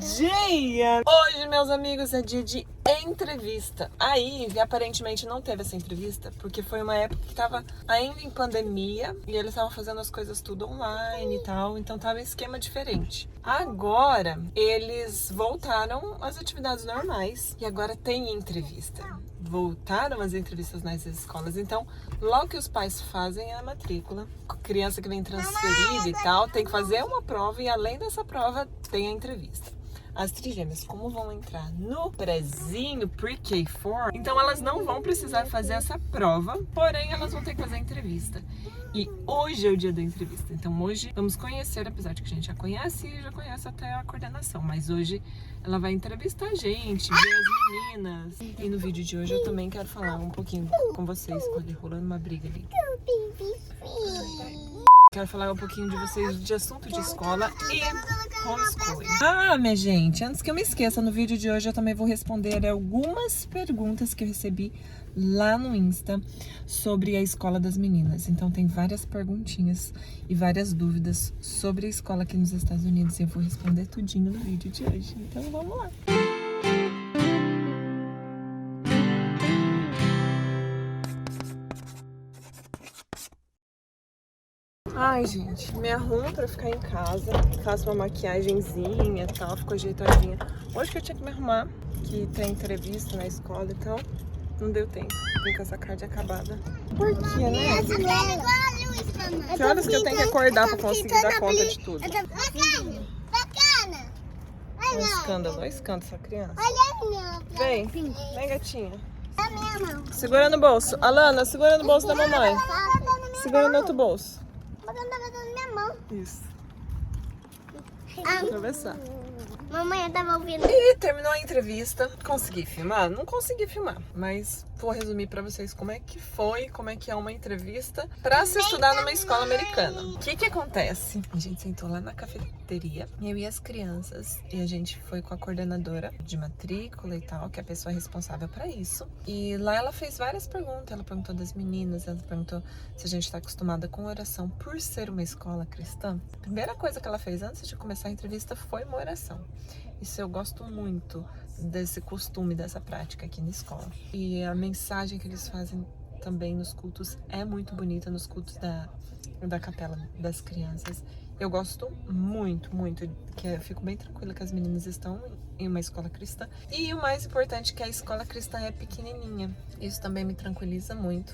dia! Hoje, meus amigos, é dia de entrevista. A Ivy aparentemente não teve essa entrevista porque foi uma época que tava ainda em pandemia e eles estavam fazendo as coisas tudo online e tal, então tava em esquema diferente. Agora eles voltaram às atividades normais e agora tem entrevista. Voltaram as entrevistas nas escolas, então logo que os pais fazem a matrícula, criança que vem transferida e tal, tem que fazer uma prova e além dessa prova tem a entrevista. As trigêmeas, como vão entrar no prezinho, pre-K4, então elas não vão precisar fazer essa prova, porém elas vão ter que fazer a entrevista. E hoje é o dia da entrevista, então hoje vamos conhecer, apesar de que a gente já conhece e já conhece até a coordenação, mas hoje ela vai entrevistar a gente, ver as meninas. E no vídeo de hoje eu também quero falar um pouquinho com vocês, olha, rolando uma briga ali. Quero falar um pouquinho de vocês de assunto de escola e homeschooling. Ah, minha gente, antes que eu me esqueça, no vídeo de hoje eu também vou responder algumas perguntas que eu recebi lá no Insta sobre a escola das meninas. Então tem várias perguntinhas e várias dúvidas sobre a escola aqui nos Estados Unidos e eu vou responder tudinho no vídeo de hoje. Então vamos lá. Ai, gente, me arrumo pra ficar em casa, faço uma maquiagenzinha e tal, fico ajeitadinha. Hoje que eu tinha que me arrumar, que tem entrevista na escola e tal, não deu tempo. Vim com essa carne acabada. Por quê, né? Que horas que eu tenho que acordar pra conseguir dar conta de tudo? É um escândalo essa criança. Vem, vem gatinha. Segura no bolso. Alana, segura no bolso da mamãe. Segura no outro bolso. Isso. Atravessar. Mamãe, eu tava ouvindo. E terminou a entrevista. Consegui filmar? Não consegui filmar, mas vou resumir pra vocês como é que foi, como é que é uma entrevista pra se estudar numa escola americana. O que que acontece? A gente sentou lá na cafeteria, eu e as crianças, e a gente foi com a coordenadora de matrícula e tal, que é a pessoa responsável pra isso. E lá ela fez várias perguntas, ela perguntou das meninas, ela perguntou se a gente tá acostumada com oração por ser uma escola cristã. A primeira coisa que ela fez antes de começar a entrevista foi uma oração. Isso eu gosto muito desse costume, dessa prática aqui na escola. E a mensagem que eles fazem também nos cultos é muito bonita, nos cultos da capela das crianças. Eu gosto muito, muito, que eu fico bem tranquila que as meninas estão em uma escola cristã. E o mais importante é que a escola cristã é pequenininha. Isso também me tranquiliza muito.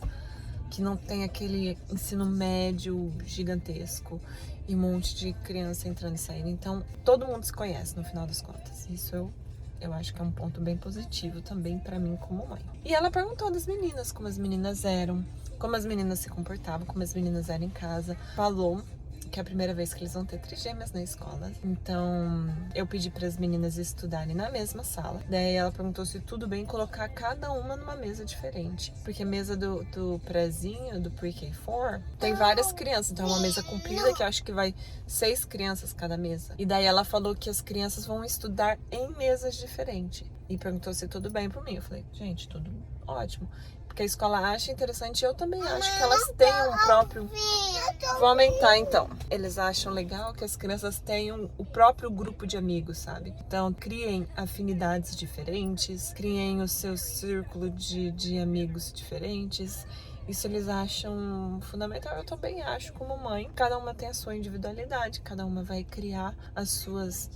Que não tem aquele ensino médio gigantesco e um monte de criança entrando e saindo. Então, todo mundo se conhece no final das contas. Isso eu acho que é um ponto bem positivo também pra mim como mãe. E ela perguntou das meninas, como as meninas eram, como as meninas se comportavam, como as meninas eram em casa. Falou que é a primeira vez que eles vão ter trigêmeas na escola. Então, eu pedi para as meninas estudarem na mesma sala. Daí ela perguntou se tudo bem colocar cada uma numa mesa diferente. Porque a mesa do prezinho, do pre-K4, tem várias crianças. Então é uma mesa comprida que eu acho que vai 6 crianças cada mesa. E daí ela falou que as crianças vão estudar em mesas diferentes. E perguntou se tudo bem por mim. Eu falei, gente, tudo ótimo. Porque a escola acha interessante, eu também acho que elas tenham um próprio... Vou aumentar então. Eles acham legal que as crianças tenham o próprio grupo de amigos, sabe? Então, criem afinidades diferentes, criem o seu círculo de amigos diferentes. Isso eles acham fundamental, eu também acho como mãe. Cada uma tem a sua individualidade, cada uma vai criar as suas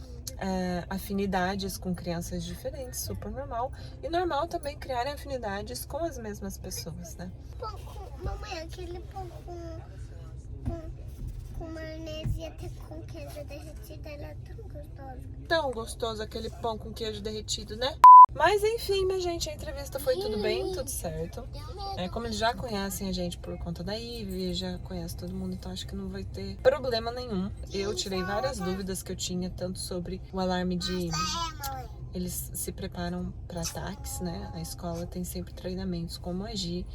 afinidades com crianças diferentes, super normal. E normal também criarem afinidades com as mesmas pessoas, né? Mamãe, aquele pão com maionese e até com queijo derretido, ele é tão gostoso. Tão gostoso aquele pão com queijo derretido, né? Mas enfim, minha gente, a entrevista foi tudo bem, tudo certo. Como eles já conhecem a gente por conta da Ivy, já conhecem todo mundo, então acho que não vai ter problema nenhum. Eu tirei várias dúvidas que eu tinha, tanto sobre o alarme de... Eles se preparam para ataques, né? A escola tem sempre treinamentos, como agir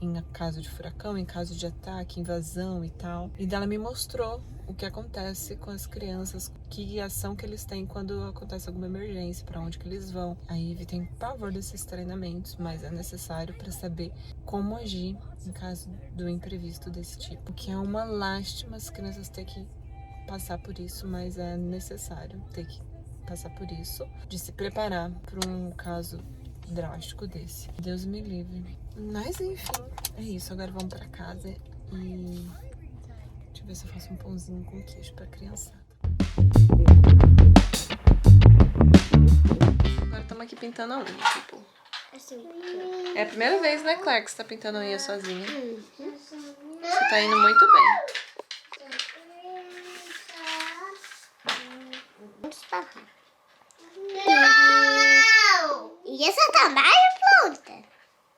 em caso de furacão, em caso de ataque, invasão e tal. E ela me mostrou o que acontece com as crianças, que ação que eles têm quando acontece alguma emergência, para onde que eles vão. A Ivy tem pavor desses treinamentos, mas é necessário para saber como agir em caso do imprevisto desse tipo. O que é uma lástima as crianças terem que passar por isso, mas é necessário ter que passar por isso, de se preparar para um caso drástico desse. Deus me livre. Mas enfim, é isso. Agora vamos para casa e deixa eu ver se eu faço um pãozinho com queijo pra criançada. Agora estamos aqui pintando a unha, tipo. É a primeira vez, né, Claire, que você tá pintando a unha sozinha. Você tá indo muito bem. E essa tá mais pronta.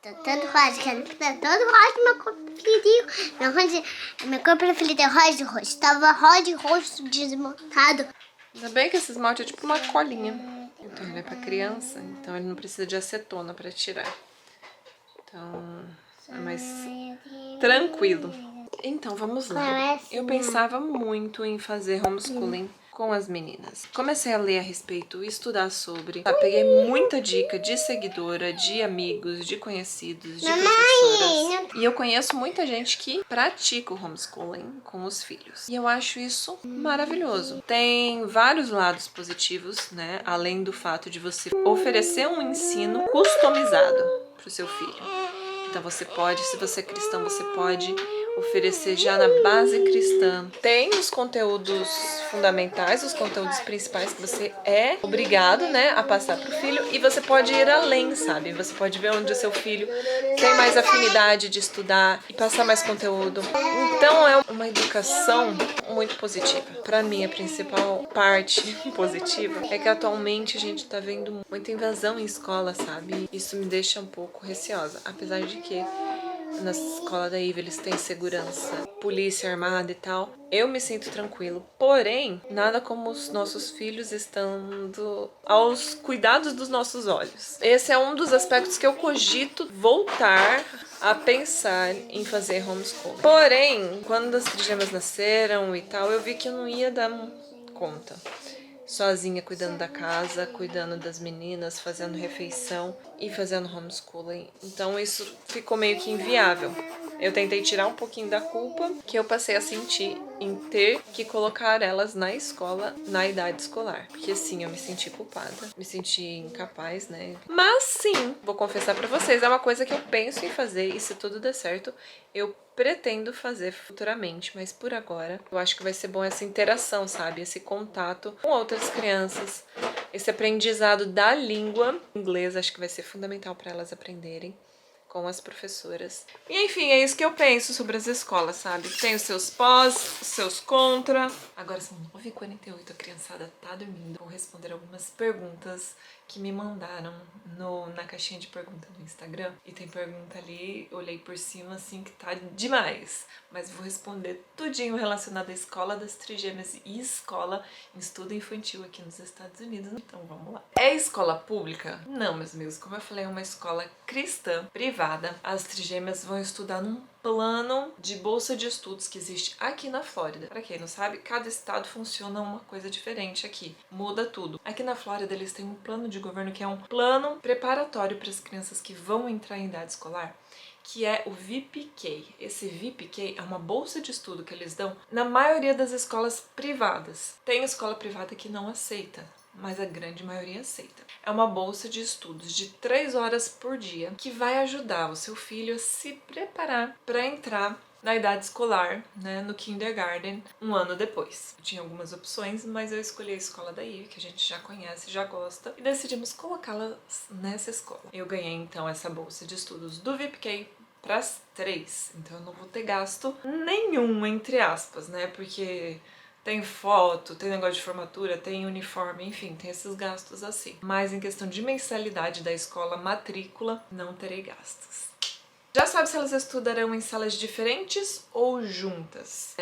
Tá todo rosa, quero pintar todo rosa, meu cor preferido. Minha cor preferida é rosa e roxo. Tava rosa e roxo desmontado. Ainda bem que esse esmalte é tipo uma colinha. Então ele é pra criança, então ele não precisa de acetona pra tirar. Então é mais tranquilo. Então vamos lá. Eu pensava muito em fazer homeschooling com as meninas. Comecei a ler a respeito, estudar sobre. Peguei muita dica de seguidora, de amigos, de conhecidos, de professoras. E eu conheço muita gente que pratica o homeschooling com os filhos. E eu acho isso maravilhoso. Tem vários lados positivos, né? Além do fato de você oferecer um ensino customizado para o seu filho. Então você pode, se você é cristão, você pode oferecer já na base cristã. Tem os conteúdos fundamentais, os conteúdos principais que você é obrigado, né, a passar pro filho, e você pode ir além, sabe? Você pode ver onde o seu filho tem mais afinidade de estudar e passar mais conteúdo. Então é uma educação muito positiva. Para mim, a principal parte positiva é que atualmente a gente tá vendo muita invasão em escola, sabe? Isso me deixa um pouco receosa, apesar de que na escola da Ivy eles têm segurança, polícia armada e tal. Eu me sinto tranquilo, porém, nada como os nossos filhos estando aos cuidados dos nossos olhos. Esse é um dos aspectos que eu cogito voltar a pensar em fazer homeschooling. Porém, quando as trigêmeas nasceram e tal, eu vi que eu não ia dar conta. Sozinha, cuidando da casa, cuidando das meninas, fazendo refeição e fazendo homeschooling. Então isso ficou meio que inviável. Eu tentei tirar um pouquinho da culpa que eu passei a sentir em ter que colocar elas na escola, na idade escolar. Porque sim, eu me senti culpada, me senti incapaz, né? Mas sim, vou confessar pra vocês, é uma coisa que eu penso em fazer e se tudo der certo, eu pretendo fazer futuramente, mas por agora eu acho que vai ser bom essa interação, sabe? Esse contato com outras crianças, esse aprendizado da língua inglesa, acho que vai ser fundamental para elas aprenderem com as professoras. E enfim, é isso que eu penso sobre as escolas, sabe? Tem os seus pós, os seus contra. Agora são 9h48, a criançada tá dormindo. Vou responder algumas perguntas que me mandaram na caixinha de pergunta do Instagram. E tem pergunta ali, olhei por cima assim que tá demais. Mas vou responder tudinho relacionado à escola das trigêmeas e escola em estudo infantil aqui nos Estados Unidos. Então vamos lá. É escola pública? Não, meus amigos. Como eu falei, é uma escola cristã, privada. As trigêmeas vão estudar num plano de bolsa de estudos que existe aqui na Flórida. Para quem não sabe, cada estado funciona uma coisa diferente aqui. Muda tudo. Aqui na Flórida eles têm um plano de governo que é um plano preparatório para as crianças que vão entrar em idade escolar, que é o VPK. Esse VPK é uma bolsa de estudo que eles dão na maioria das escolas privadas. Tem escola privada que não aceita, mas a grande maioria aceita. É uma bolsa de estudos de 3 horas por dia que vai ajudar o seu filho a se preparar para entrar na idade escolar, né, no kindergarten, um ano depois. Eu tinha algumas opções, mas eu escolhi a escola da Ivy, que a gente já conhece, já gosta, e decidimos colocá-la nessa escola. Eu ganhei então essa bolsa de estudos do VPK para as 3, então eu não vou ter gasto nenhum, entre aspas, né, porque tem foto, tem negócio de formatura, tem uniforme, enfim, tem esses gastos assim. Mas em questão de mensalidade da escola, matrícula, não terei gastos. Já sabe se elas estudarão em salas diferentes ou juntas?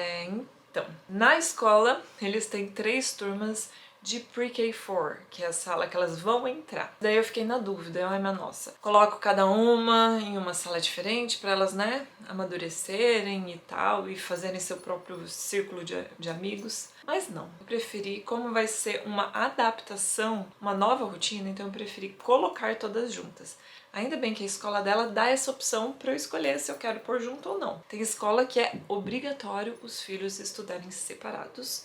Então, na escola, eles têm 3 turmas de Pre-K4, que é a sala que elas vão entrar. Daí eu fiquei na dúvida, ai minha nossa, coloco cada uma em uma sala diferente para elas, né, amadurecerem e tal, e fazerem seu próprio círculo de amigos. Mas não, eu preferi, como vai ser uma adaptação, uma nova rotina, então eu preferi colocar todas juntas. Ainda bem que a escola dela dá essa opção para eu escolher se eu quero pôr junto ou não. Tem escola que é obrigatório os filhos estudarem separados.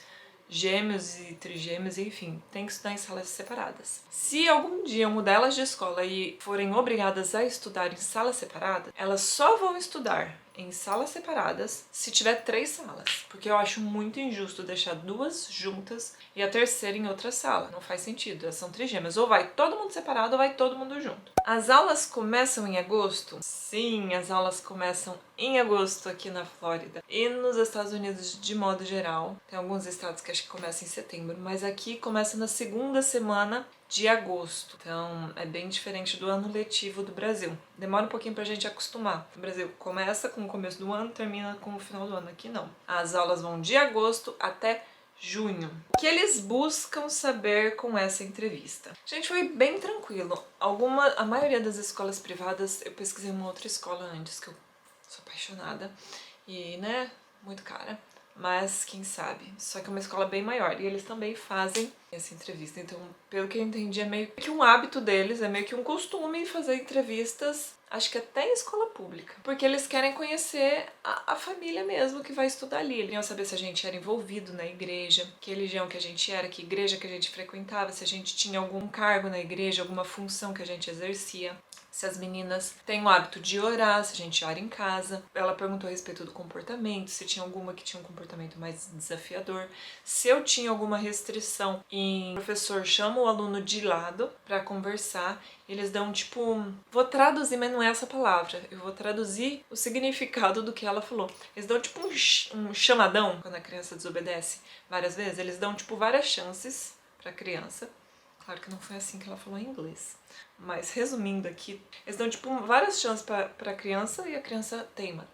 gêmeos e trigêmeos, enfim, tem que estudar em salas separadas. Se algum dia eu mudar elas de escola e forem obrigadas a estudar em salas separadas, elas só vão estudar em salas separadas se tiver 3 salas, porque eu acho muito injusto deixar 2 juntas e a terceira em outra sala. Não faz sentido, elas são trigêmeas, ou vai todo mundo separado ou vai todo mundo junto. As aulas começam em agosto? Sim, as aulas começam em agosto aqui na Flórida e nos Estados Unidos de modo geral. Tem alguns estados que acho que começam em setembro, mas aqui começa na segunda semana de agosto. Então é bem diferente do ano letivo do Brasil. Demora um pouquinho pra gente acostumar. No Brasil começa com o começo do ano, termina com o final do ano. Aqui não. As aulas vão de agosto até junho. O que eles buscam saber com essa entrevista? Gente, foi bem tranquilo. A maioria das escolas privadas, eu pesquisei uma outra escola antes, que eu sou apaixonada. E, né, muito cara. Mas quem sabe? Só que é uma escola bem maior. E eles também fazem essa entrevista. Então, pelo que eu entendi, é meio que um hábito deles, é meio que um costume fazer entrevistas, acho que até em escola pública. Porque eles querem conhecer a família mesmo que vai estudar ali. Eles queriam saber se a gente era envolvido na igreja, que religião que a gente era, que igreja que a gente frequentava, se a gente tinha algum cargo na igreja, alguma função que a gente exercia. Se as meninas têm o hábito de orar, se a gente ora em casa. Ela perguntou a respeito do comportamento, se tinha alguma que tinha um comportamento mais desafiador, se eu tinha alguma restrição em o professor chama o aluno de lado para conversar. Eles dão tipo, vou traduzir, mas não é essa palavra, eu vou traduzir o significado do que ela falou. Eles dão tipo um chamadão quando a criança desobedece várias vezes, eles dão tipo várias chances para a criança. Claro que não foi assim que ela falou em inglês. Mas resumindo aqui, eles dão tipo várias chances pra criança e a criança teima.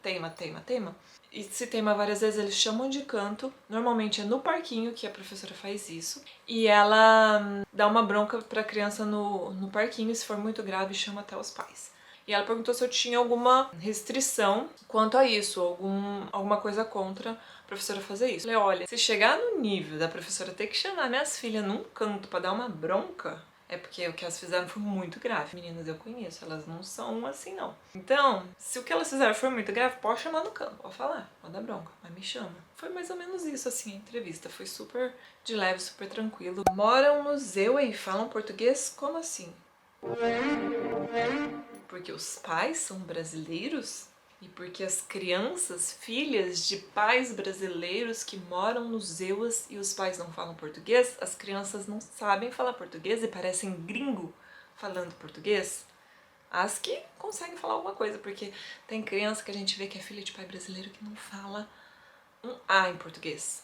E se teima várias vezes, eles chamam de canto. Normalmente é no parquinho que a professora faz isso. E ela dá uma bronca pra criança no parquinho, e se for muito grave, chama até os pais. E ela perguntou se eu tinha alguma restrição quanto a isso, alguma coisa contra a professora fazer isso. Eu falei, olha, se chegar no nível da professora ter que chamar minhas filhas num canto pra dar uma bronca, é porque o que elas fizeram foi muito grave. Meninas, eu conheço, elas não são assim, não. Então, se o que elas fizeram foi muito grave, pode chamar no canto, pode falar, pode dar bronca, mas me chama. Foi mais ou menos isso, assim, a entrevista. Foi super de leve, super tranquilo. Moram no museu e falam português? Como assim? Porque os pais são brasileiros? E porque as crianças, filhas de pais brasileiros que moram nos EUAs e os pais não falam português, as crianças não sabem falar português e parecem gringo falando português? As que conseguem falar alguma coisa, porque tem criança que a gente vê que é filha de pai brasileiro que não fala um A em português.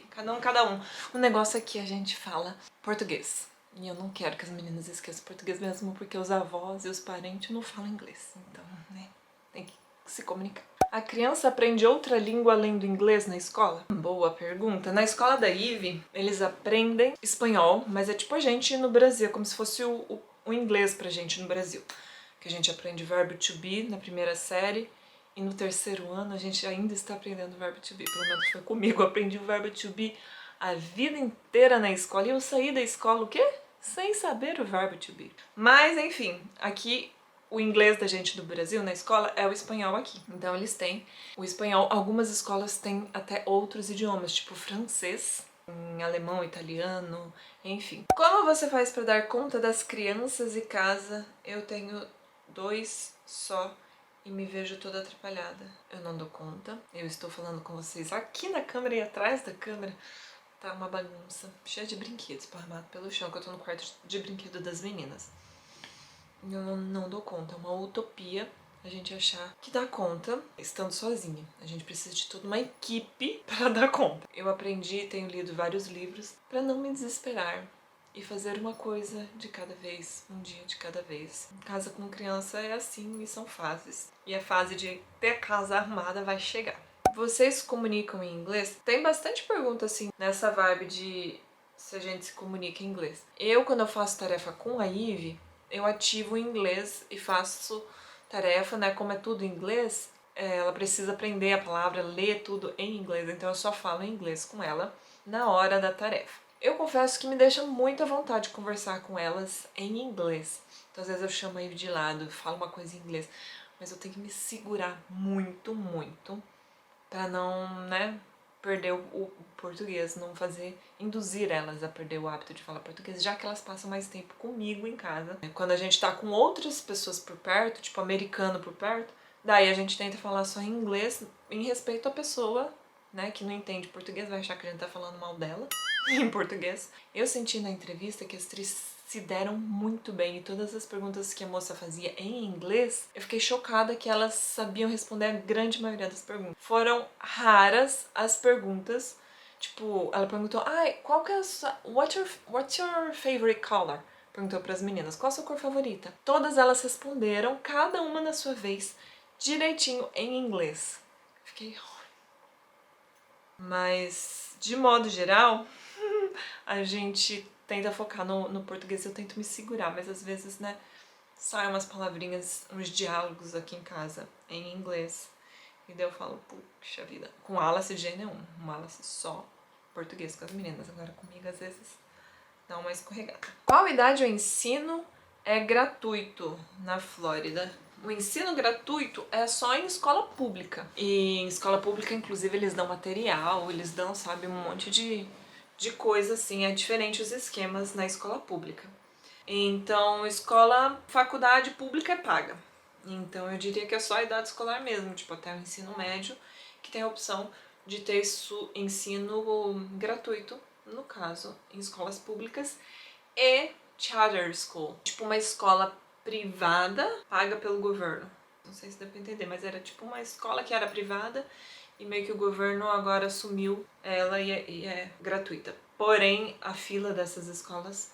Cada um. O negócio é que a gente fala português. E eu não quero que as meninas esqueçam português mesmo, porque os avós e os parentes não falam inglês. Então, né, tem que se comunicar. A criança aprende outra língua além do inglês na escola? Boa pergunta. Na escola da Ivy, eles aprendem espanhol, mas é tipo a gente no Brasil, como se fosse o inglês pra gente no Brasil. Que a gente aprende verbo to be na primeira série, e no terceiro ano a gente ainda está aprendendo o verbo to be. Pelo menos foi comigo, eu aprendi o verbo to be a vida inteira na escola. E eu saí da escola o quê? Sem saber o verbo to be. Mas, enfim, aqui o inglês da gente do Brasil na escola é o espanhol aqui. Então eles têm o espanhol. Algumas escolas têm até outros idiomas, tipo francês, em alemão, italiano, enfim. Como você faz para dar conta das crianças e casa? Eu tenho 2 só e me vejo toda atrapalhada. Eu não dou conta. Eu estou falando com vocês aqui na câmera e atrás da câmera. Tá uma bagunça, cheia de brinquedos esparramados pelo chão, que eu tô no quarto de brinquedo das meninas. Eu não dou conta, é uma utopia a gente achar que dá conta estando sozinha. A gente precisa de toda uma equipe para dar conta. Eu aprendi, tenho lido vários livros para não me desesperar e fazer uma coisa de cada vez, um dia de cada vez. Casa com criança é assim e são fases. E a fase de ter a casa arrumada vai chegar. Vocês se comunicam em inglês? Tem bastante pergunta assim nessa vibe de se a gente se comunica em inglês. Quando eu faço tarefa com a Ivy, eu ativo o inglês e faço tarefa, né? Como é tudo em inglês, ela precisa aprender a palavra, ler tudo em inglês, então eu só falo em inglês com ela na hora da tarefa. Eu confesso que me deixa muito à vontade de conversar com elas em inglês. Então às vezes eu chamo a Ivy de lado, falo uma coisa em inglês, mas eu tenho que me segurar muito, muito pra não, né, perder o português, não induzir elas a perder o hábito de falar português, já que elas passam mais tempo comigo em casa. Quando a gente tá com outras pessoas por perto, tipo americano por perto, daí a gente tenta falar só em inglês, em respeito à pessoa, né, que não entende português, vai achar que a gente tá falando mal dela em português. Eu senti na entrevista que as três se deram muito bem e todas as perguntas que a moça fazia em inglês, eu fiquei chocada que elas sabiam responder a grande maioria das perguntas. Foram raras as perguntas, tipo, ela perguntou, qual que é a sua, what's your favorite color? Perguntou para as meninas, qual a sua cor favorita? Todas elas responderam, cada uma na sua vez, direitinho em inglês. Fiquei... Mas, de modo geral, a gente tenta focar no português, eu tento me segurar, mas às vezes, né, saem umas palavrinhas, uns diálogos aqui em casa em inglês. E daí eu falo, puxa vida. Com Alice de jeito nenhum, com Alice só português com as meninas, agora comigo às vezes dá uma escorregada. Qual idade o ensino é gratuito na Flórida? O ensino gratuito é só em escola pública. E em escola pública, inclusive, eles dão material, eles dão, sabe, um monte de coisa assim. É diferente os esquemas na escola pública. Então, faculdade pública é paga. Então, eu diria que é só a idade escolar mesmo, tipo, até o ensino médio, que tem a opção de ter ensino gratuito, no caso, em escolas públicas, e charter school, tipo uma escola privada paga pelo governo. Não sei se dá pra entender, mas era tipo uma escola que era privada e meio que o governo agora assumiu ela e é gratuita. Porém, a fila dessas escolas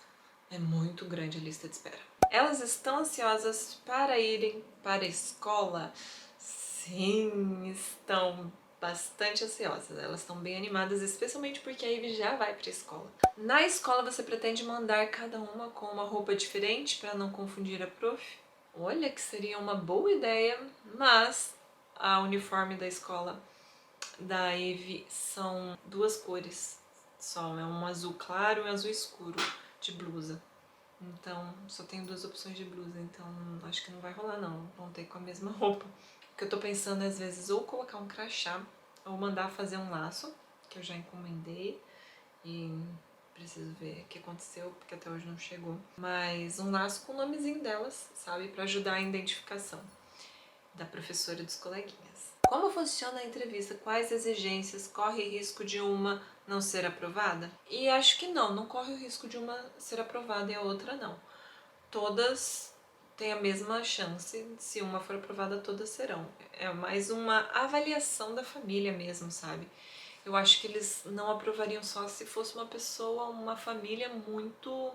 é muito grande, a lista de espera. Elas estão ansiosas para irem para a escola? Sim, estão bastante ansiosas. Elas estão bem animadas, especialmente porque a Ivy já vai para a escola. Na escola você pretende mandar cada uma com uma roupa diferente para não confundir a prof? Olha que seria uma boa ideia, mas a uniforme da escola da Ivy são duas cores só, é um azul claro e um azul escuro de blusa. Então, só tenho duas opções de blusa, então acho que não vai rolar não, vão ter com a mesma roupa. O que eu tô pensando é, às vezes, ou colocar um crachá, ou mandar fazer um laço, que eu já encomendei, e preciso ver o que aconteceu, porque até hoje não chegou. Mas um laço com o nomezinho delas, sabe, pra ajudar a identificação da professora e dos coleguinhas. Como funciona a entrevista? Quais exigências? Corre risco de uma não ser aprovada? E acho que não corre o risco de uma ser aprovada e a outra não. Todas têm a mesma chance, se uma for aprovada, todas serão. É mais uma avaliação da família mesmo, sabe? Eu acho que eles não aprovariam só se fosse uma pessoa, uma família muito...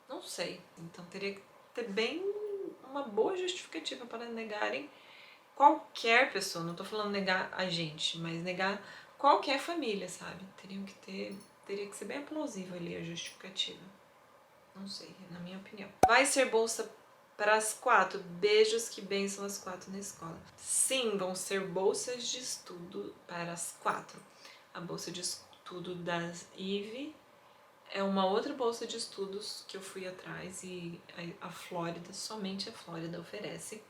não sei. Então teria que ter bem uma boa justificativa para negarem qualquer pessoa, não tô falando negar a gente, mas negar qualquer família, sabe? Teria que ser bem plausível ali a justificativa. Não sei, na minha opinião. Vai ser bolsa para as 4? Beijos, que bênção as 4 na escola. Sim, vão ser bolsas de estudo para as 4. A bolsa de estudo das Ivy é uma outra bolsa de estudos que eu fui atrás e a Flórida, somente a Flórida oferece.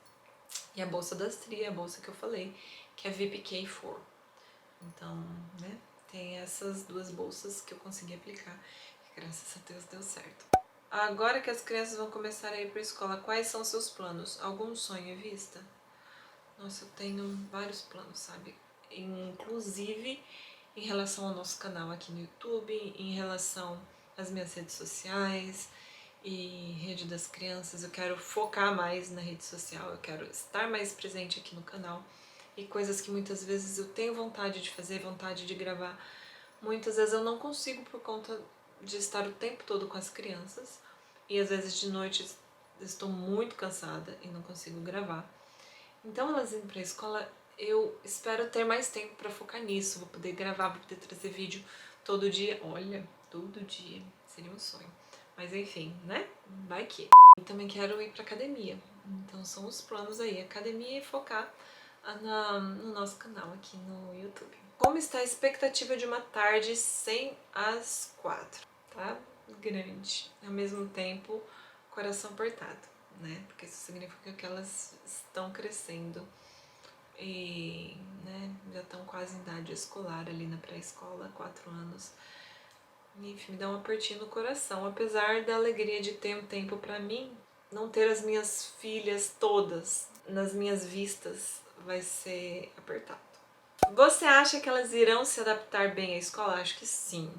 E a bolsa das Tri, a bolsa que eu falei, que é VPK4. Então, né, tem essas duas bolsas que eu consegui aplicar. E graças a Deus deu certo. Agora que as crianças vão começar a ir para a escola, quais são seus planos? Algum sonho em vista? Nossa, eu tenho vários planos, sabe? Inclusive em relação ao nosso canal aqui no YouTube, em relação às minhas redes sociais e rede das crianças. Eu quero focar mais na rede social, eu quero estar mais presente aqui no canal. E coisas que muitas vezes eu tenho vontade de fazer, vontade de gravar, muitas vezes eu não consigo por conta de estar o tempo todo com as crianças. E às vezes de noite estou muito cansada e não consigo gravar. Então elas indo para a escola, eu espero ter mais tempo para focar nisso, vou poder gravar, vou poder trazer vídeo todo dia. Olha, todo dia, seria um sonho. Mas enfim, né? Vai que. Eu também quero ir pra academia. Então são os planos aí, academia e focar no nosso canal aqui no YouTube. Como está a expectativa de uma tarde sem as 4? Tá grande. Ao mesmo tempo, coração apertado, né? Porque isso significa que elas estão crescendo. e, né, já estão quase em idade escolar ali na pré-escola, 4 anos. Enfim, me dá um apertinho no coração, apesar da alegria de ter um tempo pra mim, não ter as minhas filhas todas nas minhas vistas vai ser apertado. Você acha que elas irão se adaptar bem à escola? Acho que sim.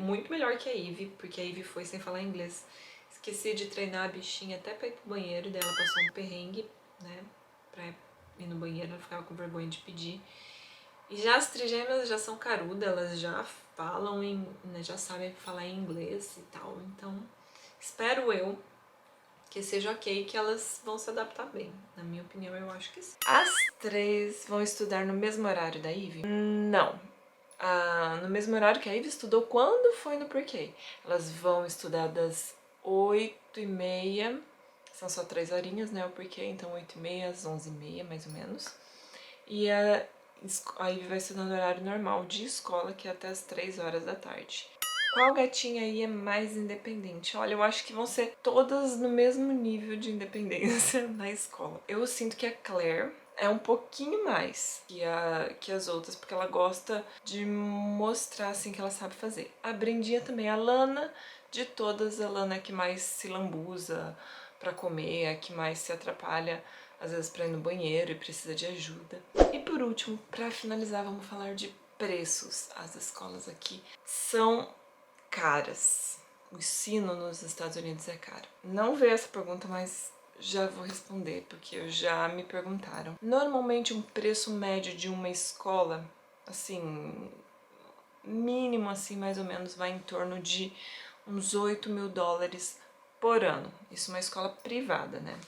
Muito melhor que a Ivy, porque a Ivy foi sem falar inglês. Esqueci de treinar a bichinha até pra ir pro banheiro, daí ela passou um perrengue, né, pra ir no banheiro, ela ficava com vergonha de pedir. E já as trigêmeas já são carudas, elas já falam, né, já sabem falar em inglês e tal, então espero eu que seja ok, que elas vão se adaptar bem. Na minha opinião, eu acho que sim. As 3 vão estudar no mesmo horário da Ivy? Não. No mesmo horário que a Ivy estudou quando foi no pre-K. Elas vão estudar das 8h30, são só 3 horinhas, né, o pre-K, então 8h30 às 11h30, mais ou menos. E a Ivy vai estudar no horário normal de escola, que é até as 3 horas da tarde. Qual gatinha aí é mais independente? Olha, eu acho que vão ser todas no mesmo nível de independência na escola. Eu sinto que a Claire é um pouquinho mais que as outras, porque ela gosta de mostrar assim que ela sabe fazer. A Brendinha também, a Lana, de todas, a Lana é que mais se lambuza pra comer, é que mais se atrapalha às vezes pra ir no banheiro e precisa de ajuda. E por último, pra finalizar, vamos falar de preços. As escolas aqui são caras. O ensino nos Estados Unidos é caro. Não veio essa pergunta, mas já vou responder, porque já me perguntaram. Normalmente um preço médio de uma escola, assim, mínimo assim, mais ou menos, vai em torno de uns $8.000 por ano. Isso é uma escola privada, né?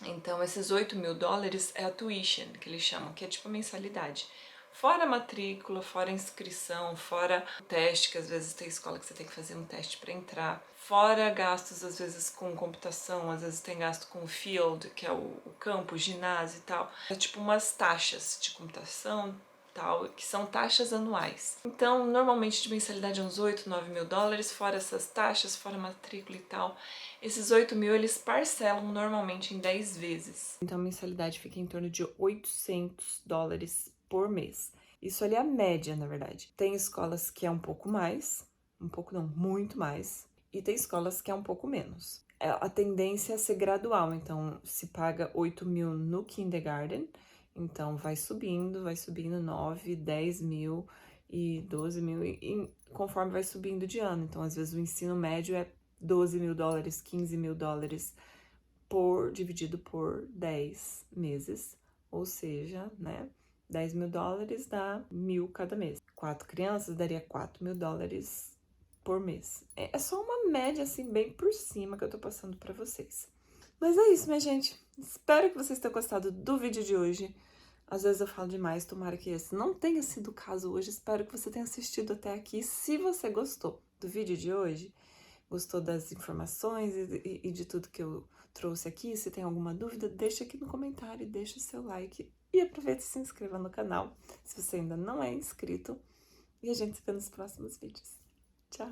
Então esses $8.000 é a tuition, que eles chamam, que é tipo a mensalidade. Fora a matrícula, fora a inscrição, fora o teste, que às vezes tem escola que você tem que fazer um teste para entrar. Fora gastos, às vezes, com computação, às vezes tem gasto com o field, que é o campo, o ginásio e tal. É tipo umas taxas de computação, tal, que são taxas anuais. Então, normalmente de mensalidade é uns $8.000, $9.000, fora essas taxas, fora matrícula e tal. Esses 8.000 eles parcelam normalmente em 10 vezes. Então a mensalidade fica em torno de $800 por mês. Isso ali é a média, na verdade. Tem escolas que é um pouco mais, um pouco não, muito mais, e tem escolas que é um pouco menos. A tendência é ser gradual, então se paga 8.000 no kindergarten, então vai subindo 9, 10 mil e 12 mil, e conforme vai subindo de ano. Então, às vezes, o ensino médio é $12.000, $15.000 dividido por 10 meses, ou seja, né, $10.000 dá 1.000 cada mês. 4 crianças daria $4.000 por mês. É só uma média, assim, bem por cima que eu tô passando pra vocês. Mas é isso, minha gente. Espero que vocês tenham gostado do vídeo de hoje. Às vezes eu falo demais, tomara que esse não tenha sido o caso hoje. Espero que você tenha assistido até aqui. Se você gostou do vídeo de hoje, gostou das informações e de tudo que eu trouxe aqui, se tem alguma dúvida, deixa aqui no comentário, deixa o seu like e aproveita e se inscreva no canal, se você ainda não é inscrito. E a gente se vê nos próximos vídeos. Tchau!